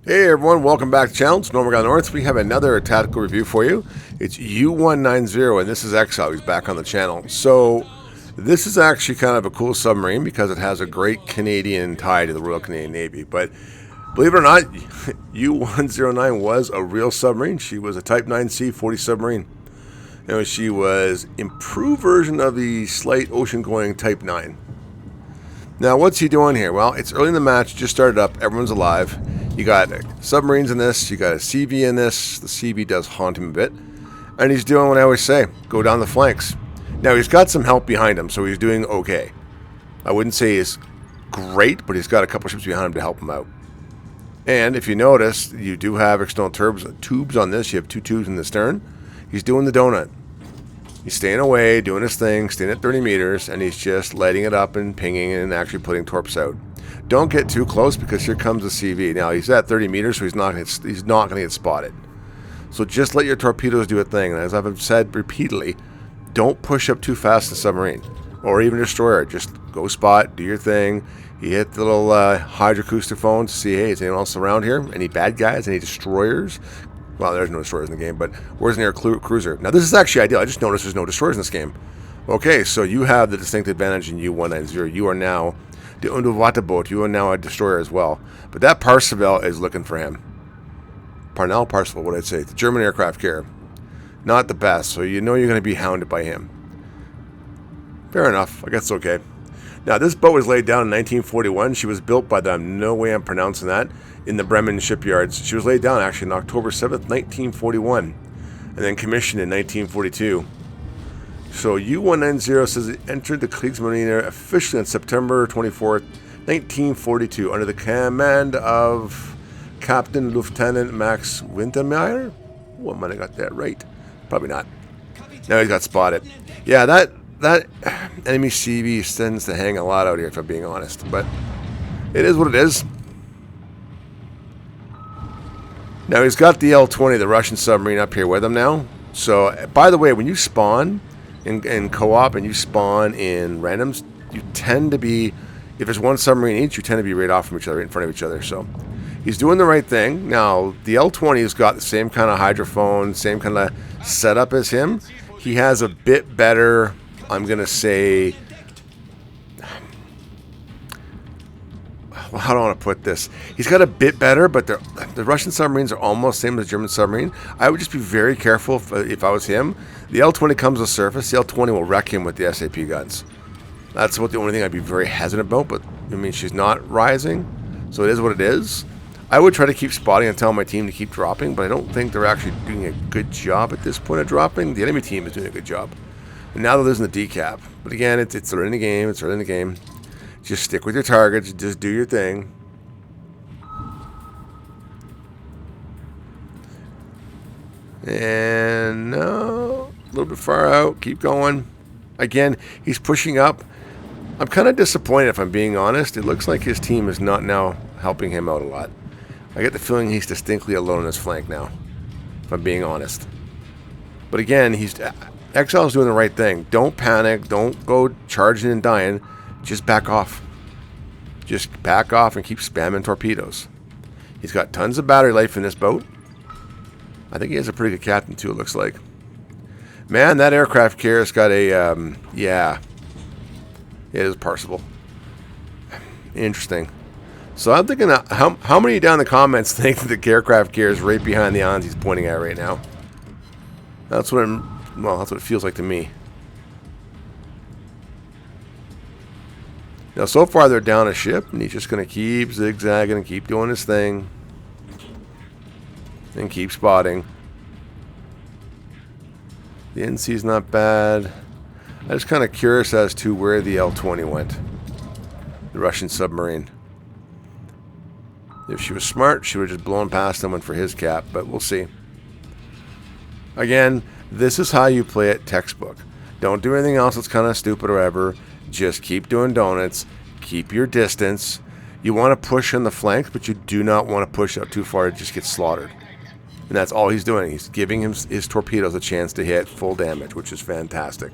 Hey everyone, welcome back to the channel. It's Normal Guy North. We have another tactical review for you. It's U-190 and this is Exile. He's back on the channel. So this is actually kind of a cool submarine because it has a great Canadian tie to the Royal Canadian Navy. But believe it or not, U-109 was a real submarine. She was a Type IXC 40 submarine. And she was improved version of the slight ocean-going Type 9. Now what's he doing here? Well, it's early in the match, just started up, everyone's alive. You got submarines in this, you got a CV in this. The CV does haunt him a bit. And he's doing what I always say, go down the flanks. Now he's got some help behind him, so he's doing okay. I wouldn't say he's great, but he's got a couple ships behind him to help him out. And if you notice, you do have external tubes on this. You have two tubes in the stern. He's doing the donut. He's staying away, doing his thing, staying at 30 meters, and he's just lighting it up and pinging and actually putting torps out. Don't get too close because here comes the CV. Now he's at 30 meters, so he's not going to get spotted. So just let your torpedoes do a thing. And as I've said repeatedly, don't push up too fast in the submarine or even destroyer. Just go spot, do your thing. You hit the little hydroacoustic phone to see, hey, is anyone else around here? Any bad guys? Any destroyers? Well, there's no destroyers in the game, but where's an air cruiser? Now this is actually ideal. I just noticed there's no destroyers in this game. Okay, so you have the distinct advantage in U-190. You are now the underwater boat. You are now a destroyer as well. But that Parseval is looking for him. Parseval, what I'd say. The German aircraft carrier. Not the best, so you know you're going to be hounded by him. Fair enough. I guess it's okay. Now, this boat was laid down in 1941. She was built by them, no way I'm pronouncing that, in the Bremen shipyards. She was laid down, actually, on October 7th, 1941, and then commissioned in 1942. So U-190 says it entered the Kriegsmarine officially on September 24th, 1942, under the command of Captain Lieutenant Max Wintermeyer. Oh, I might have got that right. Probably not. Now he's got spotted. Yeah, that enemy CV tends to hang a lot out here, if I'm being honest. But it is what it is. Now he's got the L-20, the Russian submarine, up here with him now. So, by the way, when you spawn in co-op and you spawn in randoms, you tend to be, if there's one submarine each, you tend to be right off from each other, in front of each other. So he's doing the right thing. Now, the L-20 has got the same kind of hydrophone, same kind of setup as him. He has a bit better, I'm going to say, well, how do I want to put this? He's got a bit better, but the Russian submarines are almost the same as the German submarine. I would just be very careful if I was him. The L-20 comes to the surface. The L-20 will wreck him with the SAP guns. That's about the only thing I'd be very hesitant about, but I mean, she's not rising, so it is what it is. I would try to keep spotting and tell my team to keep dropping, but I don't think they're actually doing a good job at this point of dropping. The enemy team is doing a good job. And now they're losing the decap. But again, it's early in the game. It's early in the game. Just stick with your targets. Just do your thing. And no, a little bit far out. Keep going. Again, he's pushing up. I'm kind of disappointed, if I'm being honest. It looks like his team is not now helping him out a lot. I get the feeling he's distinctly alone on his flank now, if I'm being honest. But again, Exile's doing the right thing. Don't panic. Don't go charging and dying. Just back off. Just back off and keep spamming torpedoes. He's got tons of battery life in this boat. I think he has a pretty good captain too, it looks like. Man, that aircraft carrier's got a, yeah. It is Parseval. Interesting. So I'm thinking, how many down in the comments think that the aircraft carrier is right behind the islands he's pointing at right now? That's what that's what it feels like to me. Now, so far they're down a ship, and he's just going to keep zigzagging and keep doing his thing. And keep spotting. The NC's not bad. I'm just kind of curious as to where the L-20 went. The Russian submarine. If she was smart, she would have just blown past him and went for his cap, but we'll see. Again, this is how you play it textbook. Don't do anything else that's kind of stupid or whatever. Just keep doing donuts. Keep your distance. You want to push on the flanks, but you do not want to push out too far to just get slaughtered. And that's all he's doing. He's giving his torpedoes a chance to hit full damage, which is fantastic.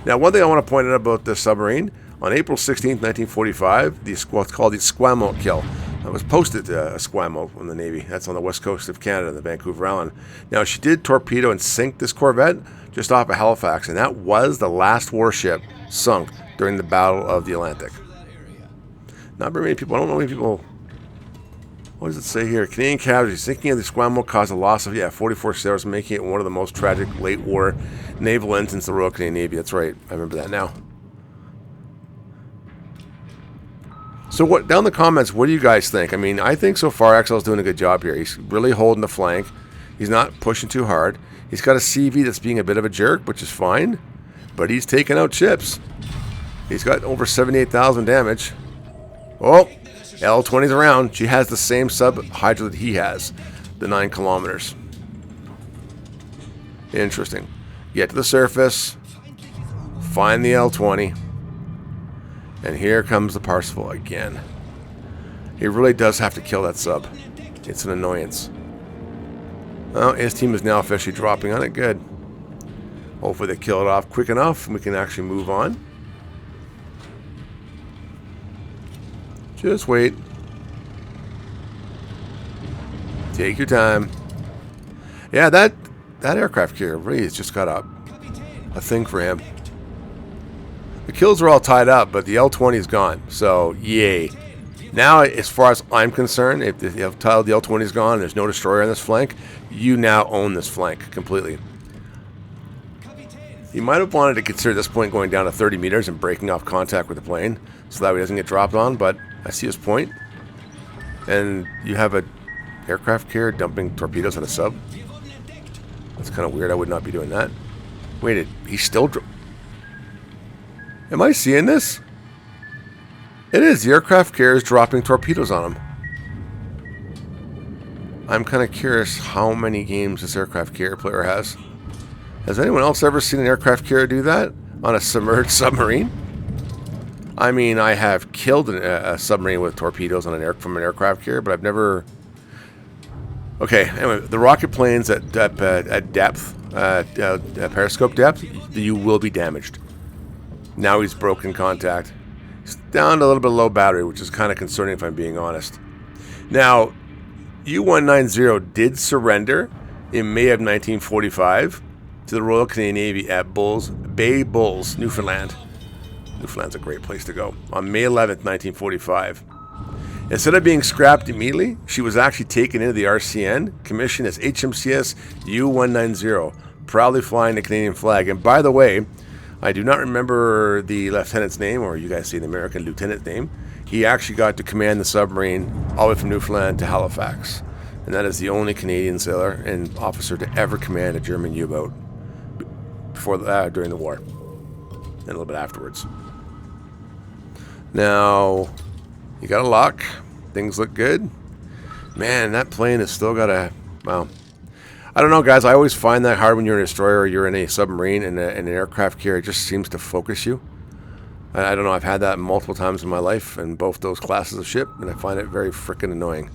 Now, one thing I want to point out about this submarine, on April 16th, 1945, what's called the Esquimalt kill. I was posted to Esquimalt in the Navy. That's on the west coast of Canada, the Vancouver Island. Now, she did torpedo and sink this corvette just off of Halifax, and that was the last warship sunk during the Battle of the Atlantic. Not very many people. I don't know many people. What does it say here? Canadian casualties. Sinking of the Esquimalt caused a loss of 44 sailors, making it one of the most tragic late war naval incidents of the Royal Canadian Navy. That's right. I remember that now. So what down in the comments, what do you guys think? I mean, I think so far XL's doing a good job here. He's really holding the flank. He's not pushing too hard. He's got a CV that's being a bit of a jerk, which is fine. But he's taking out ships. He's got over 78,000 damage. Oh, L-20's around. She has the same sub-hydra that he has. The 9 kilometers. Interesting. Get to the surface. Find the L-20. And here comes the Parsifal again. He really does have to kill that sub. It's an annoyance. Well, his team is now officially dropping on it. Good. Hopefully they kill it off quick enough and we can actually move on. Just wait. Take your time. Yeah, that aircraft carrier really has just got a thing for him. The kills are all tied up, but the L-20 is gone. So, yay. Now, as far as I'm concerned, if the L-20 is gone and there's no destroyer on this flank, you now own this flank completely. You might have wanted to consider at this point going down to 30 meters and breaking off contact with the plane so that way he doesn't get dropped on, but I see his point. And you have an aircraft carrier dumping torpedoes on a sub. That's kind of weird. I would not be doing that. Wait, he's still... Am I seeing this? It is. The aircraft carrier is dropping torpedoes on him. I'm kind of curious how many games this aircraft carrier player has. Has anyone else ever seen an aircraft carrier do that on a submerged submarine? I mean, I have killed a submarine with torpedoes on from an aircraft carrier, but I've never... Okay, anyway, the rocket planes at depth, periscope depth, you will be damaged. Now he's broken contact. He's down to a little bit low battery, which is kind of concerning if I'm being honest. Now, U-190 did surrender in May of 1945 to the Royal Canadian Navy at Bay Bulls, Newfoundland. Newfoundland's a great place to go. On May 11th, 1945. Instead of being scrapped immediately, she was actually taken into the RCN, commissioned as HMCS U-190, proudly flying the Canadian flag. And by the way, I do not remember the lieutenant's name, or you guys see the American lieutenant's name. He actually got to command the submarine all the way from Newfoundland to Halifax. And that is the only Canadian sailor and officer to ever command a German U-boat during the war. And a little bit afterwards. Now, you got a lock. Things look good. Man, that plane has still got a... Wow. I don't know, guys. I always find that hard when you're in a destroyer or you're in a submarine and an aircraft carrier. It just seems to focus you. I don't know. I've had that multiple times in my life in both those classes of ship, and I find it very freaking annoying.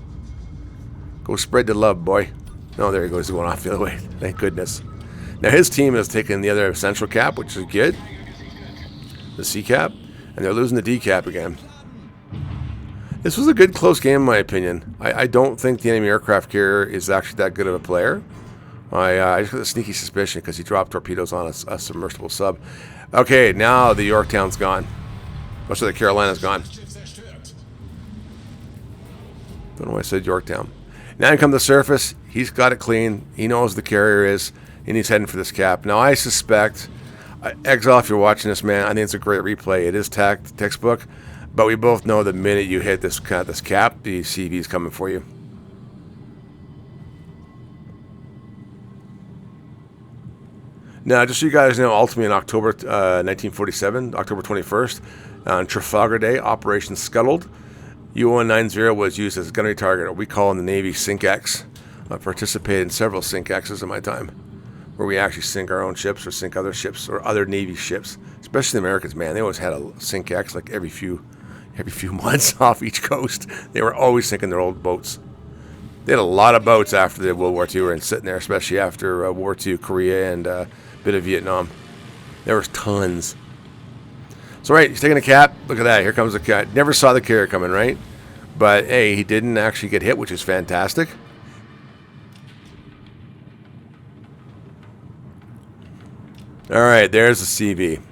Go spread the love, boy. No, there he goes. He's going off the other way. Thank goodness. Now, his team has taken the other central cap, which is good. The C cap. And they're losing the D cap again. This was a good close game in my opinion. I don't think the enemy aircraft carrier is actually that good of a player. I just got a sneaky suspicion because he dropped torpedoes on a submersible sub. Okay, now the Yorktown's gone. Oh, so the Carolina's gone. Don't know why I said Yorktown. Now he comes to the surface. He's got it clean. He knows the carrier is, and he's heading for this cap. Now I suspect, Exile, if you're watching this, man, I think it's a great replay. It is textbook, but we both know the minute you hit this cap, the CV is coming for you. Now, just so you guys know, ultimately in October 1947, October 21st, on Trafalgar Day, Operation Scuttled, U-190 was used as a gunnery target, or we call in the Navy Sink X. I participated in several Sink X's in my time, where we actually sink our own ships or sink other ships or other Navy ships. Especially the Americans, man, they always had a Sink X like every few months off each coast. They were always sinking their old boats. They had a lot of boats after the World War II and sitting there, especially after World War II, Korea, and a bit of Vietnam. There was tons. So, right, he's taking a cap. Look at that. Here comes the cap. Never saw the carrier coming, right? But hey, he didn't actually get hit, which is fantastic. Alright, there's the CV.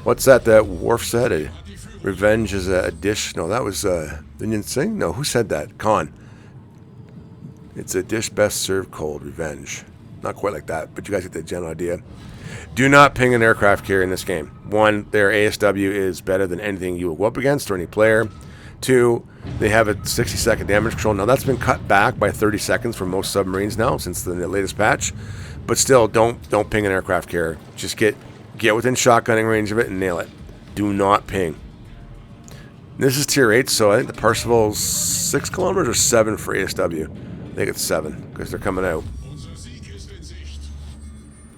What's that Worf said? Revenge is a dish. No, that was Indian Singh? No, who said that? Khan. It's a dish best served cold. Revenge. Not quite like that, but you guys get the general idea. Do not ping an aircraft carrier in this game. One, their ASW is better than anything you will go up against or any player. Two, they have a 60-second damage control. Now, that's been cut back by 30 seconds for most submarines now since the latest patch. But still, don't ping an aircraft carrier. Just get within shotgunning range of it and nail it. Do not ping. This is Tier 8, so I think the Percival's 6 kilometers or 7 for ASW. I think it's 7 because they're coming out.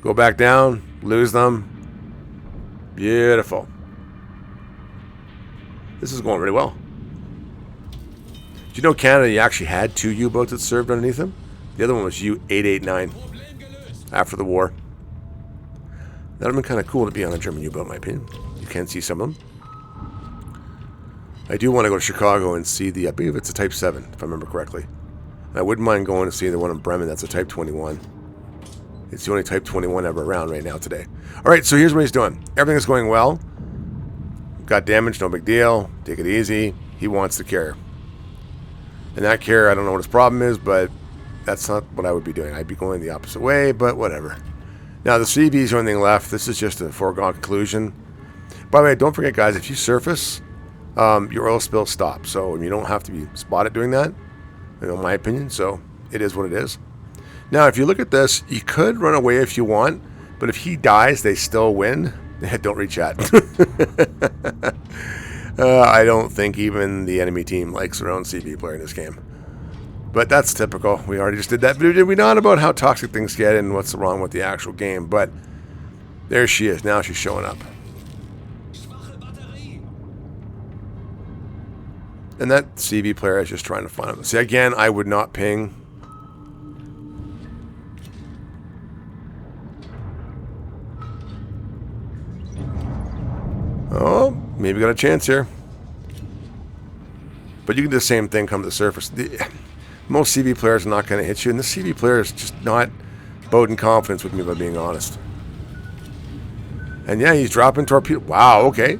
Go back down, lose them. Beautiful. This is going really well. Did you know Canada actually had 2 U-boats that served underneath them? The other one was U-889 after the war. That would have been kind of cool to be on a German U-boat, in my opinion. You can see some of them. I do want to go to Chicago and see I believe it's a Type 7, if I remember correctly. I wouldn't mind going to see the one in Bremen. That's a Type 21. It's the only Type 21 ever around right now today. All right, so here's what he's doing. Everything's going well. Got damage, no big deal. Take it easy. He wants the carrier. And that carrier, I don't know what his problem is, but that's not what I would be doing. I'd be going the opposite way, but whatever. Now, the CV is the only thing left. This is just a foregone conclusion. By the way, don't forget, guys, if you surface, your oil spill stops. So you don't have to be spotted doing that, in my opinion. So it is what it is. Now, if you look at this, you could run away if you want, but if he dies, they still win. Don't reach out. I don't think even the enemy team likes their own CV player in this game. But that's typical. We already just did that video, did we not, about how toxic things get and what's wrong with the actual game. But there she is. Now she's showing up. And that CV player is just trying to find him. See, again, I would not ping. Oh, maybe got a chance here. But you can do the same thing come to the surface. Most CV players are not going to hit you, and this CV player is just not boding confidence with me, by being honest. And yeah, he's dropping torpedo. Wow, okay.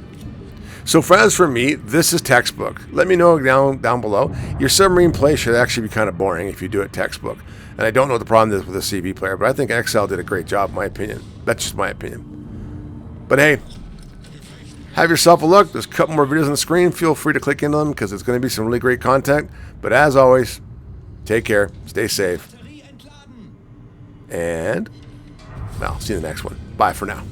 So as for me, this is textbook. Let me know down below. Your submarine play should actually be kind of boring if you do it textbook. And I don't know what the problem is with a CV player, but I think XL did a great job, in my opinion. That's just my opinion. But hey, have yourself a look. There's a couple more videos on the screen. Feel free to click into them because it's going to be some really great content. But as always, take care, stay safe, and I'll see you in the next one. Bye for now.